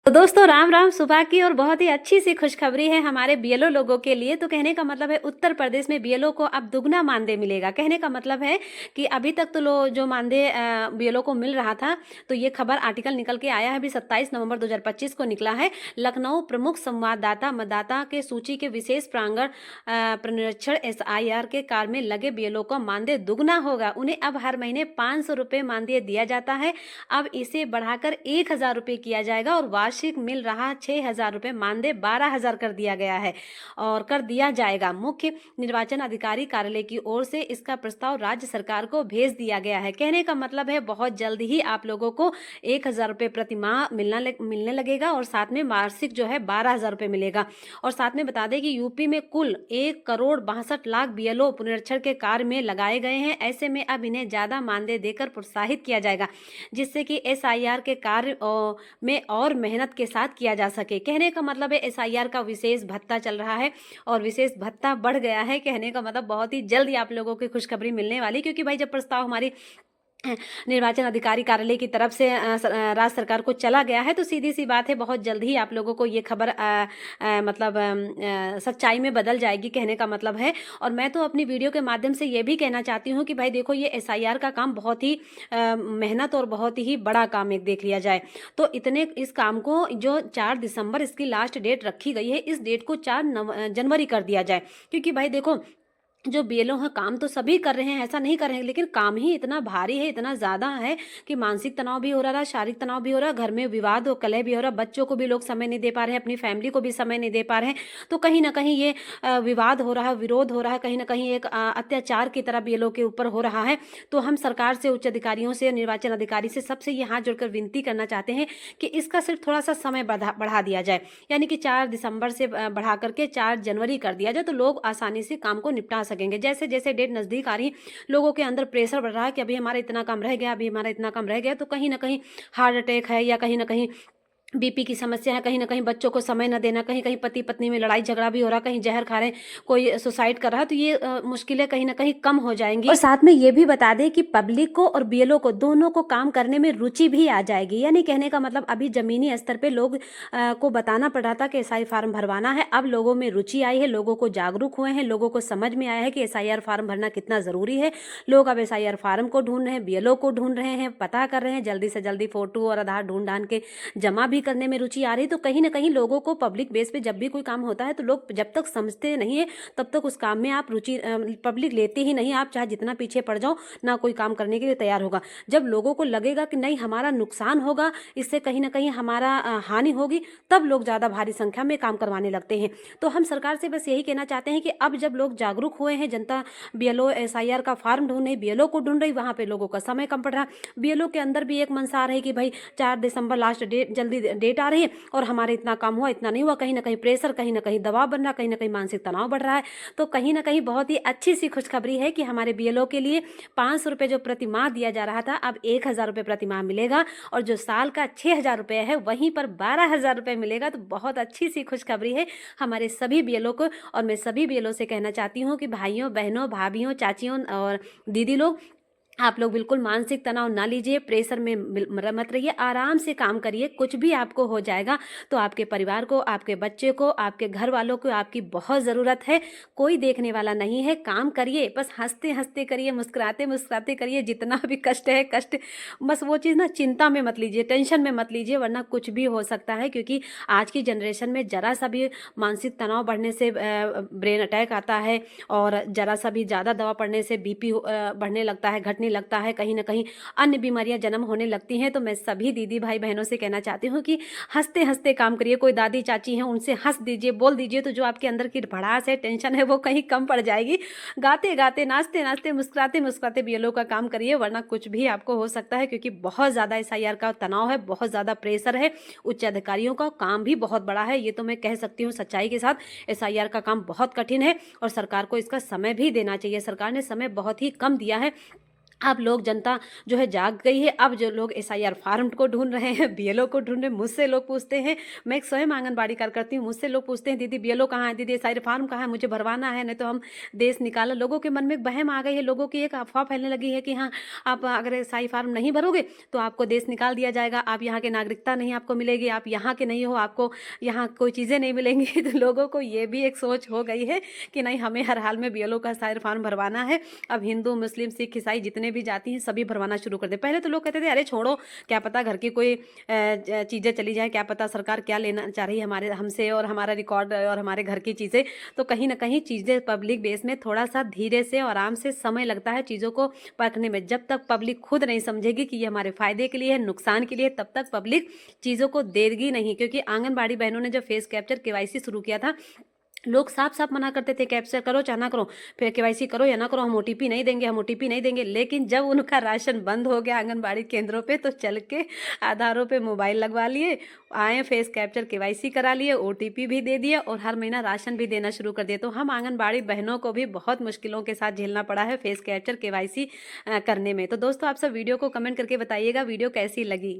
तो दोस्तों राम राम, सुबह की और बहुत ही अच्छी सी खुशखबरी है हमारे बीएलओ लोगों के लिए। तो कहने का मतलब है उत्तर प्रदेश में बीएलओ को अब दुगना मानदेय मिलेगा। कहने का मतलब है कि अभी तक तो जो मानदेय बीएलओ को मिल रहा था, तो ये खबर आर्टिकल निकल के आया है, अभी 27 नवंबर 2025 को निकला है। लखनऊ प्रमुख संवाददाता मतदाता के सूची के विशेष प्रांगण पुनरीक्षण SIR के कार्य में लगे बीएलओ का मानदेय दुगना होगा। उन्हें अब हर महीने 500 रुपये मानदेय दिया जाता है। अब इसे बढ़ाकर 1000 रुपये किया जाएगा और वार्षिक मिल रहा 6000 रुपये मानदेय 12000 कर दिया गया है और कर दिया जाएगा। मुख्य निर्वाचन अधिकारी कार्यालय की ओर से इसका प्रस्ताव राज्य सरकार को भेज दिया गया है। कहने का मतलब है बहुत जल्द ही आप लोगों को 1000 रुपये प्रति माह मिलने लगेगा और साथ में वार्षिक जो है 12000 रुपये मिलेगा। और साथ में बता दें कि यूपी में कुल 1,62,00,000 बीएलओ पुनरीक्षण के कार्य में लगाए गए हैं। ऐसे में अब इन्हें ज्यादा मानदेय देकर प्रोत्साहित किया जाएगा, जिससे कि SIR के कार्य में और मेहनत के साथ किया जा सके। कहने का मतलब है SIR का विशेष भत्ता चल रहा है और विशेष भत्ता बढ़ गया है। कहने का मतलब बहुत ही जल्द ही आप लोगों की खुशखबरी मिलने वाली, क्योंकि भाई जब प्रस्ताव हमारी निर्वाचन अधिकारी कार्यालय की तरफ से राज्य सरकार को चला गया है, तो सीधी सी बात है बहुत जल्द ही आप लोगों को ये खबर सच्चाई में बदल जाएगी। कहने का मतलब है, और मैं तो अपनी वीडियो के माध्यम से ये भी कहना चाहती हूँ कि भाई देखो, ये SIR का काम बहुत ही मेहनत और बहुत ही बड़ा काम एक देख लिया जाए तो इस काम को जो 4 दिसंबर इसकी लास्ट डेट रखी गई है, इस डेट को 4 जनवरी कर दिया जाए। क्योंकि भाई देखो, जो बीएलओ हैं काम तो सभी कर रहे हैं, ऐसा नहीं कर रहे हैं, लेकिन काम ही इतना भारी है, इतना ज़्यादा है कि मानसिक तनाव भी हो रहा है, शारीरिक तनाव भी हो रहा है, घर में विवाद और कलह भी हो रहा है, बच्चों को भी लोग समय नहीं दे पा रहे हैं, अपनी फैमिली को भी समय नहीं दे पा रहे हैं। तो कहीं ना कहीं ये विवाद हो रहा है, विरोध हो रहा है, कहीं ना कहीं एक अत्याचार की तरह बीएलओ के ऊपर हो रहा है। तो हम सरकार से, उच्च अधिकारियों से, निर्वाचन अधिकारी से, सबसे ये हाथ जोड़कर विनती करना चाहते हैं कि इसका सिर्फ थोड़ा सा समय बढ़ा दिया जाए, यानी कि 4 दिसंबर से बढ़ा करके 4 जनवरी कर दिया जाए, तो लोग आसानी से काम को निपटा सकेंगे। जैसे जैसे डेट नजदीक आ रही, लोगों के अंदर प्रेशर बढ़ रहा है कि अभी हमारा इतना काम रह गया, अभी हमारा इतना काम रह गया, तो कहीं ना कहीं हार्ट अटैक है या कहीं ना कहीं BP की समस्या है, कहीं ना कहीं बच्चों को समय न देना, कहीं कहीं पति पत्नी में लड़ाई झगड़ा भी हो रहा, कहीं जहर खा रहे, कोई सुसाइड कर रहा है, तो ये मुश्किलें कहीं ना कहीं कम हो जाएंगी। और साथ में ये भी बता दें कि पब्लिक को और बीएलओ को दोनों को काम करने में रुचि भी आ जाएगी। यानी कहने का मतलब अभी जमीनी स्तर पे लोग को बताना पड़ रहा था कि SI फार्म भरवाना है, अब लोगों में रुचि आई है, लोगों को जागरूक हुए हैं, लोगों को समझ में आया है कि SIR फार्म भरना कितना जरूरी है। लोग अब SIR फार्म को ढूंढ रहे हैं, बीएलओ को ढूंढ रहे हैं, पता कर रहे हैं, जल्दी से जल्दी फोटो और आधार ढूंढ ढांड के जमा भी करने में रुचि आ रही। तो कहीं ना कहीं लोगों को पब्लिक बेस पे जब भी कोई काम होता है, तो लोग जब तक समझते नहीं है तब तक उस काम में आप रुचि पब्लिक लेती ही नहीं। आप चाहे जितना पीछे पड़ जाओ, ना कोई काम करने के लिए तैयार होगा। जब लोगों को लगेगा कि नहीं, हमारा नुकसान होगा, इससे कहीं ना कहीं हमारा हानि होगी, तब लोग ज्यादा भारी संख्या में काम करवाने लगते हैं। तो हम सरकार से बस यही कहना चाहते हैं कि अब जब लोग जागरूक हुए हैं, जनता बीएलओ SIR का फार्म ढूंढ रही, बीएलओ को ढूंढ रही, वहां पे लोगों का समय कम पड़ रहा। बीएलओ के अंदर भी एक मनसा रही कि भाई 4 दिसंबर लास्ट डेट, जल्दी डेट आ रही है और हमारे इतना काम हुआ, इतना नहीं हुआ, कहीं ना कहीं प्रेशर, कहीं ना कहीं दबाव बन रहा, कहीं ना कहीं मानसिक तनाव बढ़ रहा है। तो कहीं ना कहीं बहुत ही अच्छी सी खुशखबरी है कि हमारे बीएलओ के लिए 500 रुपये जो प्रति माह दिया जा रहा था, अब 1000 रुपये प्रति माह मिलेगा और जो साल का 6000 रुपये है वहीं पर 12000 रुपये मिलेगा। तो बहुत अच्छी सी खुशखबरी है हमारे सभी बीएलओ को। और मैं सभी बीएलओ से कहना चाहती हूँ कि भाइयों, बहनों, भाभियों, चाचियों और दीदी लोग, आप लोग बिल्कुल मानसिक तनाव ना लीजिए, प्रेशर में मत रहिए, आराम से काम करिए। कुछ भी आपको हो जाएगा तो आपके परिवार को, आपके बच्चे को, आपके घर वालों को आपकी बहुत ज़रूरत है। कोई देखने वाला नहीं है, काम करिए, बस हंसते हंसते करिए, मुस्कुराते मुस्कुराते करिए। जितना भी कष्ट है, कष्ट बस वो चीज़ ना चिंता में मत लीजिए, टेंशन में मत लीजिए, वरना कुछ भी हो सकता है। क्योंकि आज की जनरेशन में ज़रा सा भी मानसिक तनाव बढ़ने से ब्रेन अटैक आता है, और ज़रा सा भी ज़्यादा दवा पड़ने से BP बढ़ने लगता है, घटने लगता है, कहीं ना कहीं अन्य बीमारियां जन्म होने लगती हैं। तो मैं सभी दीदी भाई बहनों से कहना चाहती हूँ कि हंसते हंसते काम करिए। कोई दादी चाची हैं, उनसे हंस दीजिए, बोल दीजिए, तो जो आपके अंदर की भड़ास है, टेंशन है, वो कहीं कम पड़ जाएगी। गाते गाते, नाचते नाचते, मुस्कुराते मुस्कुराते बीएलओ का काम करिए, वरना कुछ भी आपको हो सकता है। क्योंकि बहुत ज़्यादा SIR का तनाव है, बहुत ज़्यादा प्रेशर है, उच्च अधिकारियों का काम भी बहुत बड़ा है। ये तो मैं कह सकती हूँ सच्चाई के साथ, SIR का काम बहुत कठिन है और सरकार को इसका समय भी देना चाहिए। सरकार ने समय बहुत ही कम दिया है। अब लोग जनता जो है जाग गई है। अब जो लोग एसआईआर फार्म को ढूंढ रहे हैं, बीएलओ को ढूंढ रहे हैं। मुझसे लोग पूछते हैं, मैं एक स्वयं आंगनबाड़ी कार्यकर्ती हूँ, मुझसे लोग पूछते हैं दीदी बीएलओ कहाँ है, दीदी एसआईआर फार्म कहाँ है, मुझे भरवाना है, नहीं तो हम देश निकाला। लोगों के मन में एक वहम आ गई है, लोगों की एक अफवाह फैलने लगी है कि हाँ, आप अगर एसआई फार्म नहीं भरोगे तो आपको देश निकाल दिया जाएगा, आप यहाँ की नागरिकता नहीं आपको मिलेगी, आप यहाँ के नहीं हो, आपको यहाँ कोई चीज़ें नहीं मिलेंगी। तो लोगों को ये भी एक सोच हो गई है कि नहीं, हमें हर हाल में बीएलओ का एसआईआर फार्म भरवाना है। अब हिंदू मुस्लिम सिख ईसाई जितने भी जाति हैं सभी भरवाना शुरू कर दे। पहले तो लोग कहते थे अरे छोड़ो, क्या पता घर की कोई चीज़ें चली जाए, क्या पता सरकार क्या लेना चाह रही है हमारे हमसे और हमारा रिकॉर्ड और हमारे घर की चीज़ें। तो कहीं ना कहीं चीज़ें पब्लिक बेस में थोड़ा सा धीरे से और आराम से समय लगता है चीज़ों को परखने में। जब तक पब्लिक खुद नहीं समझेगी कि ये हमारे फायदे के लिए है, नुकसान के लिए, तब तक पब्लिक चीज़ों को देगी नहीं। क्योंकि आंगनबाड़ी बहनों ने जब फेस कैप्चर केवाईसी शुरू किया था, लोग साफ साफ मना करते थे कैप्चर करो चाहे ना करो, फिर केवाईसी करो या ना करो, हम ओटीपी नहीं देंगे, हम ओटीपी नहीं देंगे। लेकिन जब उनका राशन बंद हो गया आंगनबाड़ी केंद्रों पे, तो चल के आधारों पे मोबाइल लगवा लिए, आए फेस कैप्चर केवाईसी करा लिए, ओटीपी भी दे दिया और हर महीना राशन भी देना शुरू कर दिया। तो हम आंगनबाड़ी बहनों को भी बहुत मुश्किलों के साथ झेलना पड़ा है फेस कैप्चर केवाईसी करने में। तो दोस्तों आप सब वीडियो को कमेंट करके बताइएगा वीडियो कैसी लगी।